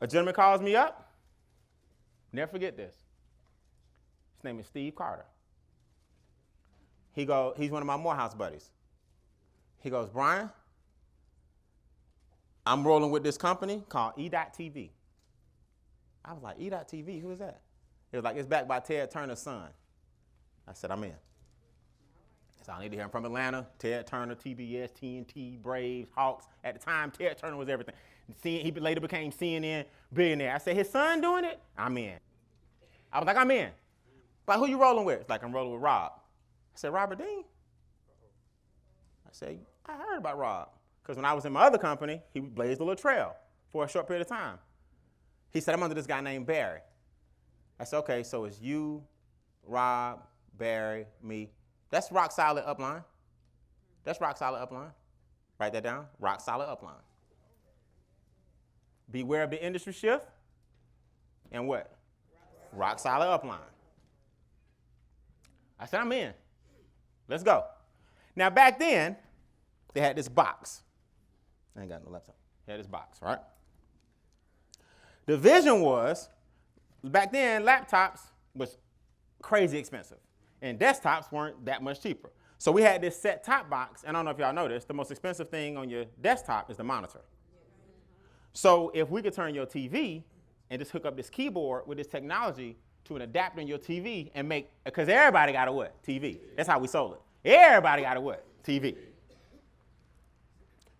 A gentleman calls me up. Never forget this. His name is Steve Carter. He's one of my Morehouse buddies. He goes, Brian, I'm rolling with this company called E.TV. I was like, E.TV, who is that? It was like, it's backed by Ted Turner's son. I said, I'm in. So I need to hear him from Atlanta. Ted Turner, TBS, TNT, Braves, Hawks. At the time, Ted Turner was everything. He later became CNN billionaire. I said, his son doing it? I'm in. I was like, I'm in. But who you rolling with? It's like, I'm rolling with Rob. I said, Robert Dean? I said, I heard about Rob. Because when I was in my other company, he blazed a little trail for a short period of time. He said, I'm under this guy named Barry. I said, okay, so it's you, Rob, Barry, me. That's rock solid upline. That's rock solid upline. Write that down. Rock solid upline. Beware of the industry shift. And what? Rock solid upline. I said, I'm in. Let's go. Now, back then, they had this box. I ain't got no laptop. They had this box, right? The vision was, back then, laptops was crazy expensive. And desktops weren't that much cheaper. So we had this set-top box, and I don't know if y'all know this, the most expensive thing on your desktop is the monitor. So if we could turn your TV and just hook up this keyboard with this technology to an adapter in your TV and make, because everybody got a what? TV. That's how we sold it. Everybody got a what? TV.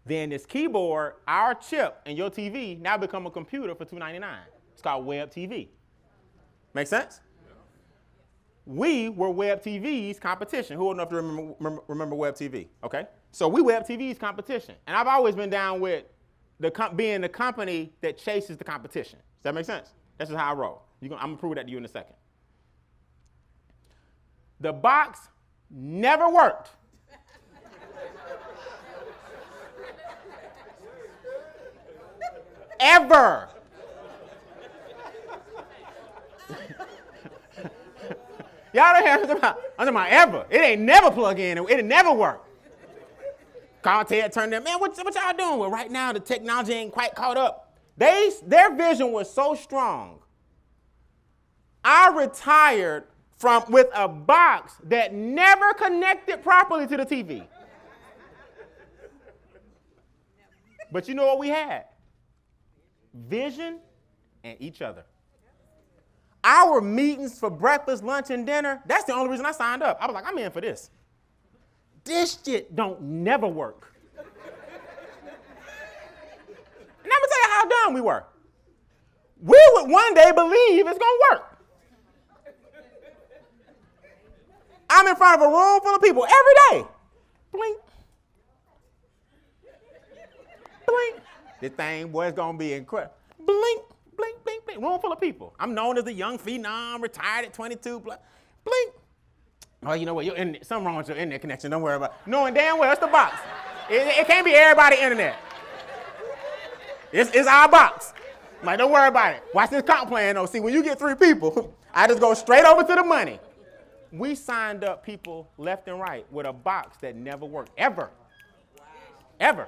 Then this keyboard, our chip, and your TV now become a computer for $299. It's called Web TV. Make sense? We were Web TV's competition. Who old enough to remember Web TV? Okay. So we Web TV's competition. And I've always been down with being the company that chases the competition. Does that make sense? That's just how I roll. I'm going to prove that to you in a second. The box never worked. Ever. Y'all don't hear I'm talking about ever. It ain't never plug in. It ain't never work. Call Ted Turner, man, what y'all doing? Well, right now the technology ain't quite caught up. Their vision was so strong. I retired with a box that never connected properly to the TV. But you know what we had? Vision and each other. Our meetings for breakfast, lunch, and dinner, that's the only reason I signed up. I was like, I'm in for this. This shit don't never work. And I'm going to tell you how dumb we were. We would one day believe it's going to work. I'm in front of a room full of people every day. Blink. Blink. This thing, boy, is going to be incredible. Blink. Blink, blink, blink. Room full of people. I'm known as a young phenom, retired at 22. Blink. Oh, you know what? Something wrong with your internet connection. Don't worry about it. Knowing damn well it's the box. It can't be everybody's internet. It's our box. Like, don't worry about it. Watch this comp plan, though. See, when you get 3 people, I just go straight over to the money. We signed up people left and right with a box that never worked, ever. Wow. Ever.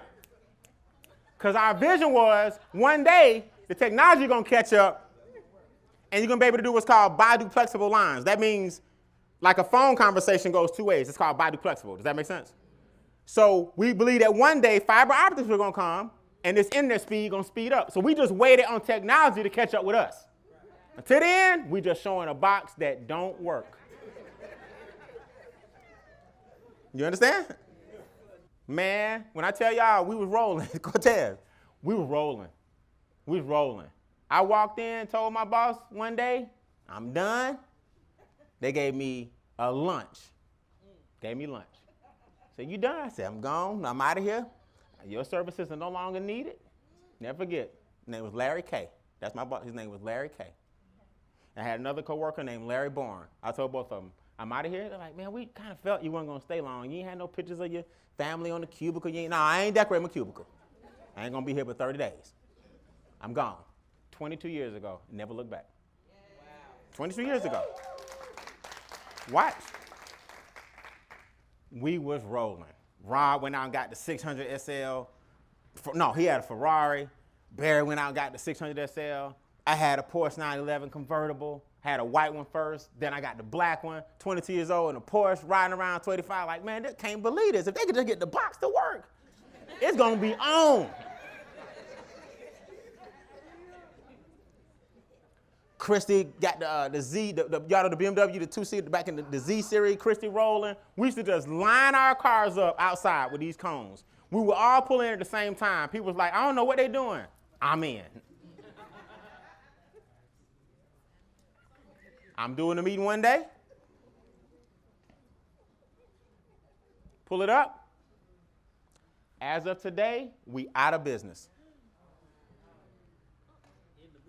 Because our vision was one day, the technology is going to catch up, and you're going to be able to do what's called biduplexable lines. That means like a phone conversation goes 2 ways. It's called biduplexable. Does that make sense? So we believe that one day fiber optics are going to come, and this internet speed is going to speed up. So we just waited on technology to catch up with us. Until then, we just showing a box that don't work. You understand? Man, when I tell y'all we was rolling, Cortez, we was rolling. We was rolling. I walked in, told my boss one day, I'm done. They gave me a lunch. Gave me lunch. Said, you done? I said, I'm gone. I'm out of here. Your services are no longer needed. Never forget. His name was Larry K. That's my boss. His name was Larry K. I had another coworker named Larry Bourne. I told both of them, I'm out of here. They're like, man, we kind of felt you weren't going to stay long. You ain't had no pictures of your family on the cubicle. No, I ain't decorating my cubicle. I ain't going to be here for 30 days. I'm gone. 22 years ago, never looked back. Wow. 22 years ago. Watch. We was rolling. Rob went out and got the 600 SL. No, he had a Ferrari. Barry went out and got the 600 SL. I had a Porsche 911 convertible. Had a white one first. Then I got the black one. 22 years old in a Porsche riding around 25. Like, man, they can't believe this. If they could just get the box to work, it's going to be on. Christy got the Z, y'all know the BMW, the 2-seater back in the Z series, Christy rolling. We used to just line our cars up outside with these cones. We would all pull in at the same time. People was like, I don't know what they doing. I'm in. I'm doing a meeting one day. Pull it up. As of today, we out of business.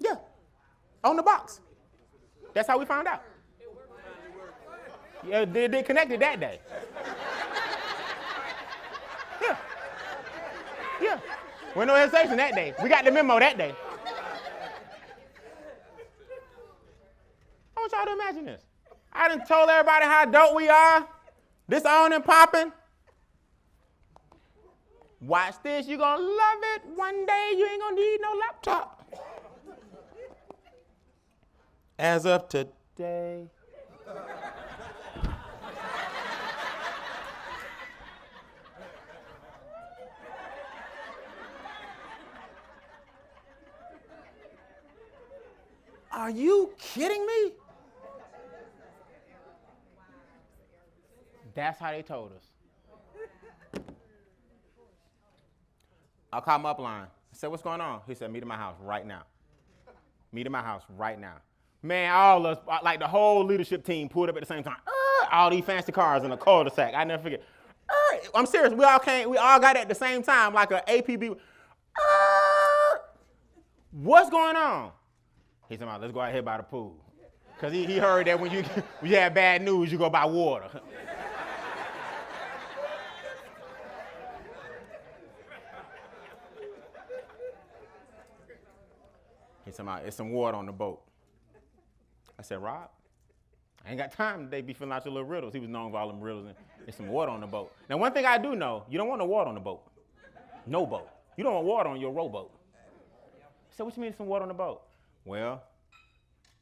Yeah. On the box. That's how we found out. Yeah, they connected that day. Yeah. Yeah. Well, no hesitation that day. We got the memo that day. I want y'all to imagine this. I done told everybody how dope we are. This on and popping. Watch this. You're going to love it. One day you ain't going to need no laptop. As of today. Are you kidding me? That's how they told us. I called him upline. I said, what's going on? He said, meet at my house right now. Meet at my house right now. Man, all us, like the whole leadership team pulled up at the same time. All these fancy cars in a cul-de-sac. I never forget. I'm serious. We all got it at the same time, like an APB. What's going on? He said, let's go out here by the pool. Because he heard that when you have bad news, you go by water. He said, it's some water on the boat. I said, Rob, I ain't got time today to be filling out your little riddles. He was known for all them riddles. And there's some water on the boat. Now, one thing I do know, you don't want no water on the boat. No boat. You don't want water on your rowboat. I said, what you mean some water on the boat? Well,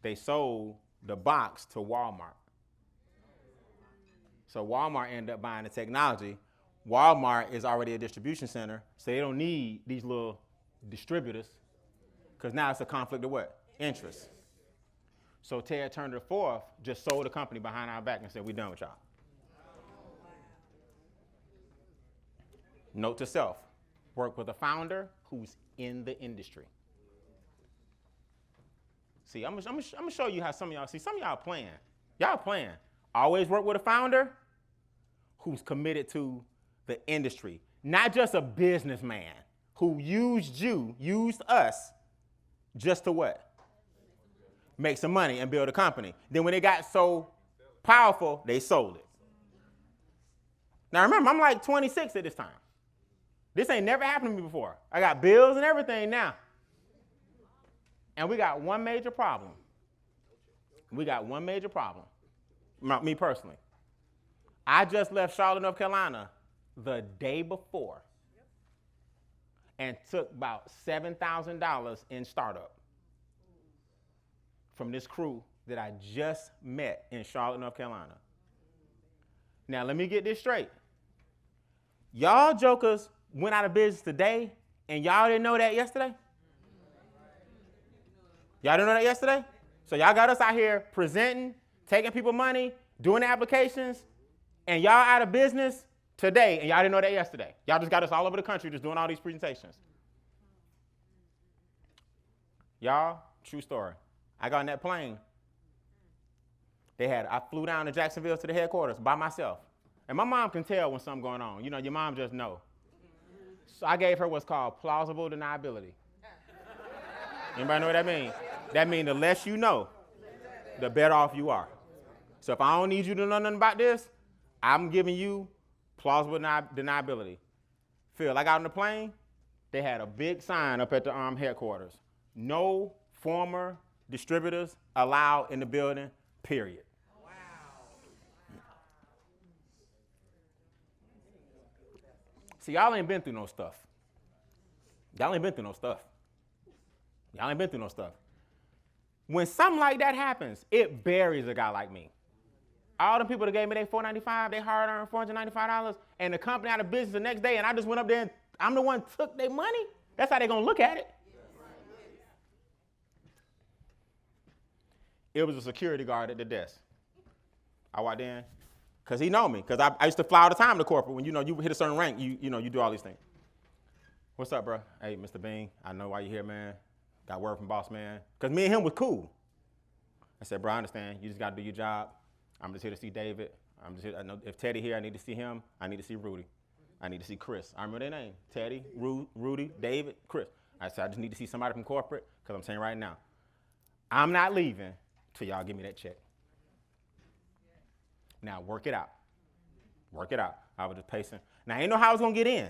they sold the box to Walmart. So Walmart ended up buying the technology. Walmart is already a distribution center, so they don't need these little distributors because now it's a conflict of what? Interest. So Ted Turner IV just sold the company behind our back and said, we're done with y'all. Note to self, work with a founder who's in the industry. See, I'm gonna show you how some of y'all playing. Y'all playing. Always work with a founder who's committed to the industry. Not just a businessman who used us just to what? Make some money and build a company. Then when it got so powerful, they sold it. Now remember, I'm like 26 at this time. This ain't never happened to me before. I got bills and everything now. And we got one major problem. Me personally. I just left Charlotte, North Carolina the day before and took about $7,000 in startup from this crew that I just met in Charlotte, North Carolina. Now, let me get this straight. Y'all jokers went out of business today, and y'all didn't know that yesterday? Y'all didn't know that yesterday? So y'all got us out here presenting, taking people money, doing applications, and y'all out of business today, and y'all didn't know that yesterday. Y'all just got us all over the country just doing all these presentations. Y'all, true story. I got on that plane. I flew down to Jacksonville to the headquarters by myself. And my mom can tell when something's going on. You know, your mom just know. So I gave her what's called plausible deniability. Anybody know what that means? That means the less you know, the better off you are. So if I don't need you to know nothing about this, I'm giving you plausible deniability. Phil, I got on the plane, they had a big sign up at the headquarters. No former distributors allowed in the building, period. Wow. See, y'all ain't been through no stuff. Y'all ain't been through no stuff. When something like that happens, it buries a guy like me. All the people that gave me their $495, they hard-earned $495, and the company out of business the next day, and I just went up there and I'm the one who took their money? That's how they're going to look at it. It was a security guard at the desk. I walked in, because he know me, because I used to fly all the time to corporate. When, you hit a certain rank, you do all these things. What's up, bro? Hey, Mr. Beane, I know why you're here, man. Got word from boss, man. Because me and him was cool. I said, bro, I understand. You just got to do your job. I'm just here to see David. I'm just here. I know if Teddy here, I need to see him. I need to see Rudy. I need to see Chris. I remember their name. Teddy, Rudy, David, Chris. I said, I just need to see somebody from corporate, because I'm saying right now, I'm not leaving till y'all give me that check. Now, work it out. Work it out. I was just pacing. Now, I didn't know how I was going to get in.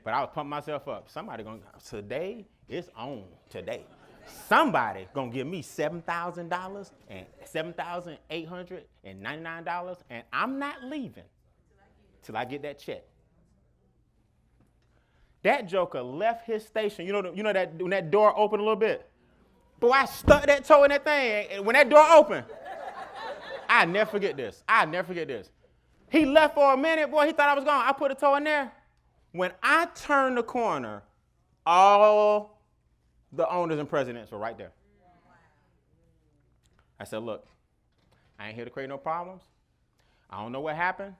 But I was pumping myself up. Somebody going to, today, it's on today. Somebody going to give me $7,000 and $7,899, and I'm not leaving till I get that check. That joker left his station. You know that when that door opened a little bit? Boy, I stuck that toe in that thing, and when that door opened, I never forget this. He left for a minute, boy, he thought I was gone. I put a toe in there. When I turned the corner, all the owners and presidents were right there. I said, look, I ain't here to create no problems. I don't know what happened.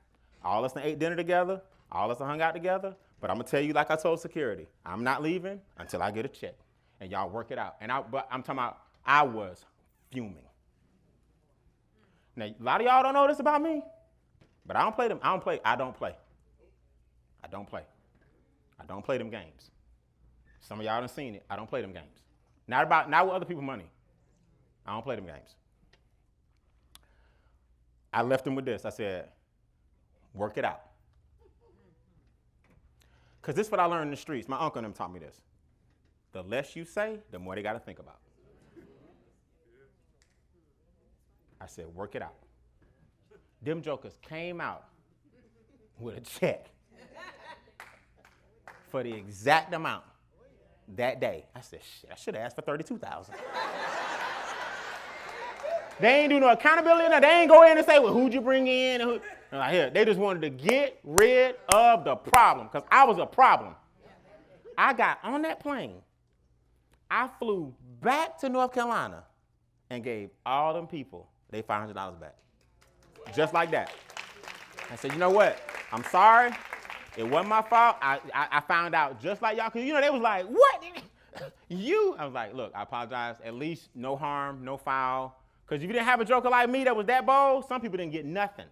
All of us done ate dinner together. All of us done hung out together. But I'm going to tell you like I told security, I'm not leaving until I get a check. And y'all work it out. But I'm talking about I was fuming. Now, a lot of y'all don't know this about me, but I don't play them. I don't play them games. Some of y'all done seen it. I don't play them games. Not with other people's money. I don't play them games. I left them with this. I said, work it out. Because this is what I learned in the streets. My uncle and them taught me this. The less you say, the more they got to think about. I said, work it out. Them jokers came out with a check for the exact amount that day. I said, shit, I should have asked for $32,000. They ain't do no accountability. They ain't go in and say, well, who'd you bring in? And like, here, they just wanted to get rid of the problem, because I was a problem. I got on that plane. I flew back to North Carolina and gave all them people their $500 back. Just like that. I said, you know what? I'm sorry. It wasn't my fault. I found out just like y'all, because, they was like, what? I was like, look, I apologize. At least no harm, no foul. Because if you didn't have a joker like me that was that bold, some people didn't get nothing.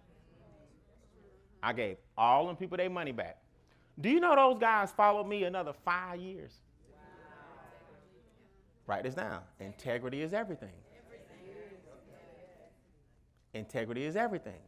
I gave all them people their money back. Do you know those guys followed me another 5 years? Wow. Write this down. Integrity is everything. Integrity is everything.